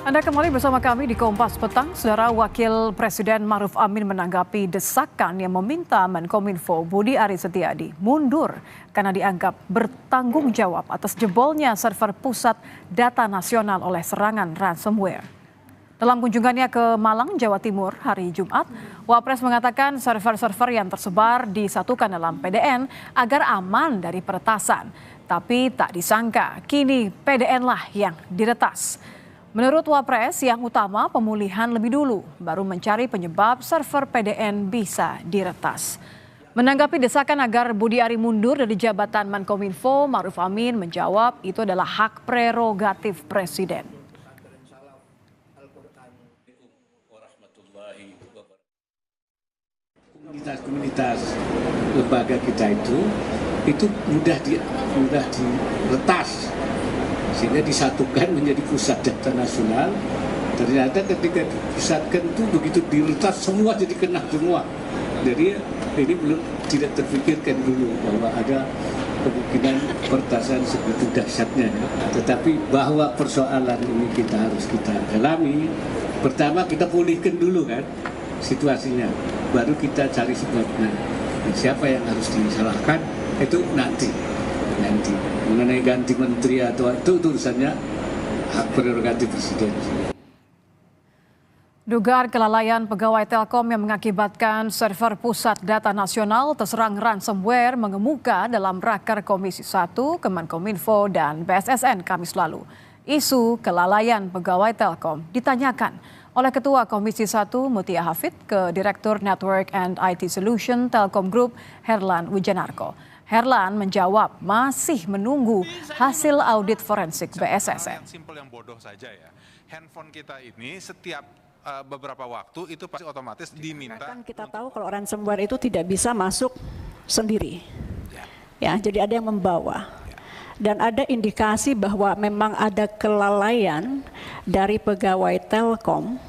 Anda kembali bersama kami di Kompas Petang. Saudara Wakil Presiden Ma'ruf Amin menanggapi desakan yang meminta Menkominfo Budi Aris Setiadi mundur karena dianggap bertanggung jawab atas jebolnya server pusat data nasional oleh serangan ransomware. Dalam kunjungannya ke Malang, Jawa Timur hari Jumat, Wapres mengatakan server-server yang tersebar disatukan dalam PDN agar aman dari peretasan. Tapi tak disangka, kini PDN lah yang diretas. Menurut Wapres, yang utama pemulihan lebih dulu, baru mencari penyebab server PDN bisa diretas. Menanggapi desakan agar Budi Ari mundur dari jabatan Menkominfo, Ma'ruf Amin menjawab itu adalah hak prerogatif Presiden. Komunitas lembaga kita itu mudah diretas. Sehingga disatukan menjadi pusat data nasional. Ternyata ketika dipusatkan itu begitu diretas semua jadi kena semua. Jadi ini belum tidak terpikirkan dulu bahwa ada kemungkinan peretasan sebegitu dahsyatnya. Tetapi bahwa persoalan ini harus kita dalami. Pertama kita pulihkan dulu kan situasinya, baru kita cari sebabnya. Dan siapa yang harus disalahkan itu nanti. Mengenai ganti menteri atau itu urusannya hak prerogatif Presiden. Dugaan kelalaian pegawai Telkom yang mengakibatkan server pusat data nasional terserang ransomware mengemuka dalam Raker Komisi 1 Kemenkominfo dan BSSN Kamis lalu. Isu kelalaian pegawai Telkom ditanyakan oleh Ketua Komisi 1 Mutia Hafid ke Direktur Network and IT Solution Telkom Group Herlan Wijanarko. Herlan menjawab masih menunggu hasil audit forensik BSSN. Simpel yang bodoh saja ya. Handphone kita ini setiap beberapa waktu itu pasti otomatis diminta. Kan kita tahu kalau ransomware itu tidak bisa masuk sendiri. Ya, jadi ada yang membawa. Dan ada indikasi bahwa memang ada kelalaian dari pegawai Telkom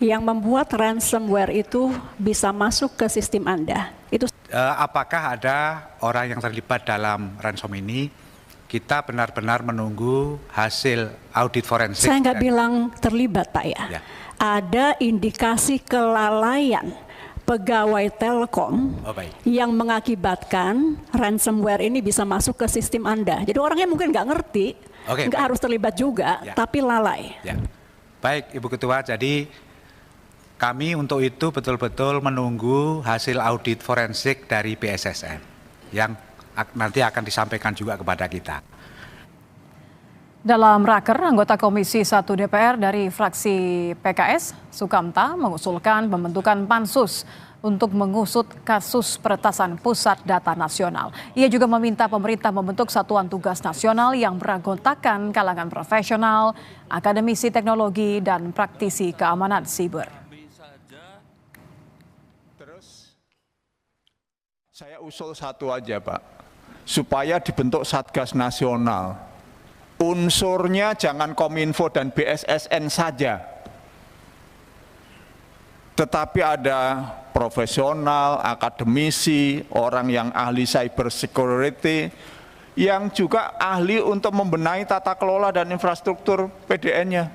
yang membuat ransomware itu bisa masuk ke sistem Anda. Itu apakah ada orang yang terlibat dalam ransom ini? Kita benar-benar menunggu hasil audit forensik. Saya nggak bilang terlibat, Pak ya. Ada indikasi kelalaian pegawai Telkom yang mengakibatkan ransomware ini bisa masuk ke sistem Anda. Jadi orangnya mungkin nggak ngerti, nggak harus terlibat juga, tapi lalai. Ya. Baik, Ibu Ketua, jadi kami untuk itu betul-betul menunggu hasil audit forensik dari BSSN yang nanti akan disampaikan juga kepada kita. Dalam Raker, anggota Komisi 1 DPR dari fraksi PKS, Sukamta, mengusulkan pembentukan pansus untuk mengusut kasus peretasan pusat data nasional. Ia juga meminta pemerintah membentuk satuan tugas nasional yang beranggotakan kalangan profesional, akademisi teknologi, dan praktisi keamanan siber. Saya usul satu aja Pak, supaya dibentuk Satgas Nasional. Unsurnya jangan Kominfo dan BSSN saja. Tetapi ada profesional, akademisi, orang yang ahli cyber security, yang juga ahli untuk membenahi tata kelola dan infrastruktur PDN-nya.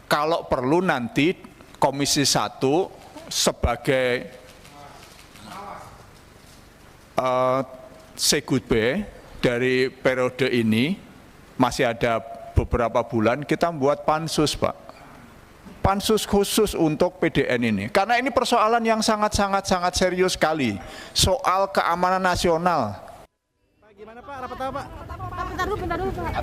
Kalau perlu nanti Komisi 1 sebagai Segutbe dari periode ini masih ada beberapa bulan kita membuat pansus Pak. Pansus khusus untuk PDN ini. Karena ini persoalan yang sangat serius sekali. Soal keamanan nasional. Gimana Pak, rapat apa Pak?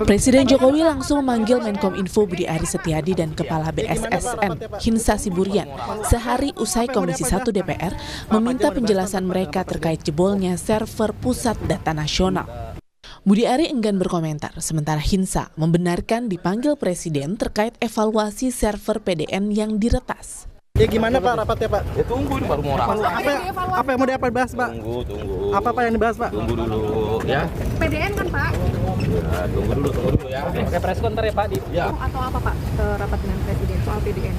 Presiden Jokowi langsung memanggil Menkominfo Budi Aris Setiadi dan Kepala BSSN Hinsa Siburian sehari usai Komisi 1 DPR meminta penjelasan mereka terkait jebolnya server pusat data nasional. Budi Ari enggan berkomentar, sementara Hinsa membenarkan dipanggil Presiden terkait evaluasi server PDN yang diretas. Ya gimana Pak rapatnya Pak? Ya tunggu baru mau rapat. Apa yang mau dibahas Pak? Tunggu. Apa yang dibahas Pak? Tunggu dulu ya. PDN kan Pak? Ya tunggu dulu ya. Pakai preskon ntar ya Pak Ya. Atau apa Pak rapat dengan Presiden soal PDN?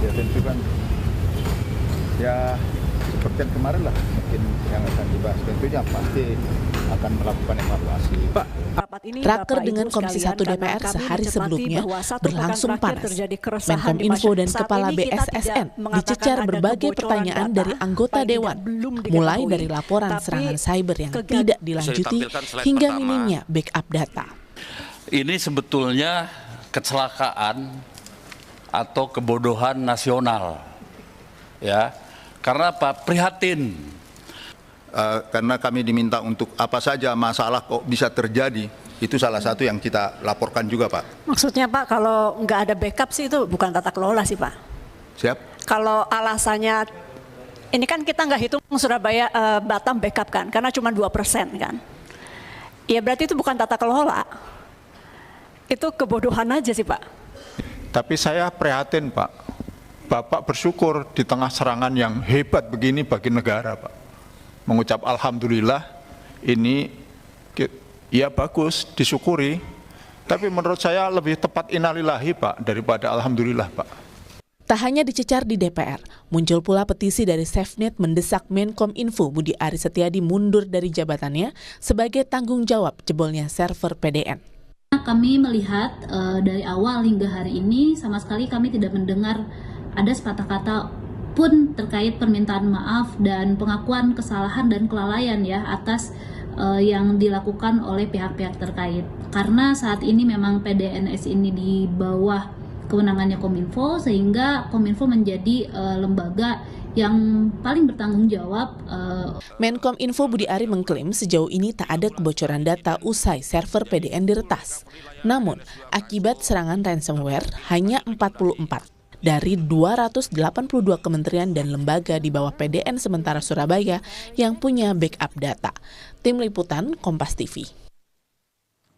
Ya tentu kan ya seperti yang kemarin lah mungkin yang akan dibahas, tentunya pasti akan melakukan evaluasi. Pak, Raker dengan Komisi 1 DPR sehari sebelumnya berlangsung panas. Menkominfo dan Kepala BSSN dicecar berbagai pertanyaan dari anggota Dewan, mulai dari laporan serangan cyber yang tidak dilanjuti hingga minimnya backup data. Ini sebetulnya kecelakaan atau kebodohan nasional, ya, karena apa? Prihatin. Karena kami diminta untuk apa saja masalah kok bisa terjadi, itu salah satu yang kita laporkan juga, Pak. Maksudnya Pak, kalau nggak ada backup sih itu bukan tata kelola sih Pak. Siap. Kalau alasannya, ini kan kita nggak hitung Surabaya Batam backup kan, karena cuma 2% kan. Ya berarti itu bukan tata kelola. Itu kebodohan aja sih Pak. Tapi saya prihatin, Pak. Bapak bersyukur di tengah serangan yang hebat begini bagi negara, Pak. Mengucap alhamdulillah, ini ya bagus, disyukuri. Tapi menurut saya lebih tepat innalillahi, Pak, daripada alhamdulillah, Pak. Tak hanya dicecar di DPR, muncul pula petisi dari SafeNet mendesak Menkominfo Budi Aris Setiadi mundur dari jabatannya sebagai tanggung jawab jebolnya server PDN. Kami melihat dari awal hingga hari ini sama sekali kami tidak mendengar ada sepatah kata pun terkait permintaan maaf dan pengakuan kesalahan dan kelalaian ya atas yang dilakukan oleh pihak-pihak terkait. Karena saat ini memang PDNS ini di bawah kewenangannya Kominfo, sehingga Kominfo menjadi lembaga yang paling bertanggung jawab. Menkominfo Budi Ari mengklaim sejauh ini tak ada kebocoran data usai server PDN diretas. Namun, akibat serangan ransomware hanya 44 dari 282 kementerian dan lembaga di bawah PDN sementara Surabaya yang punya backup data. Tim Liputan Kompas TV.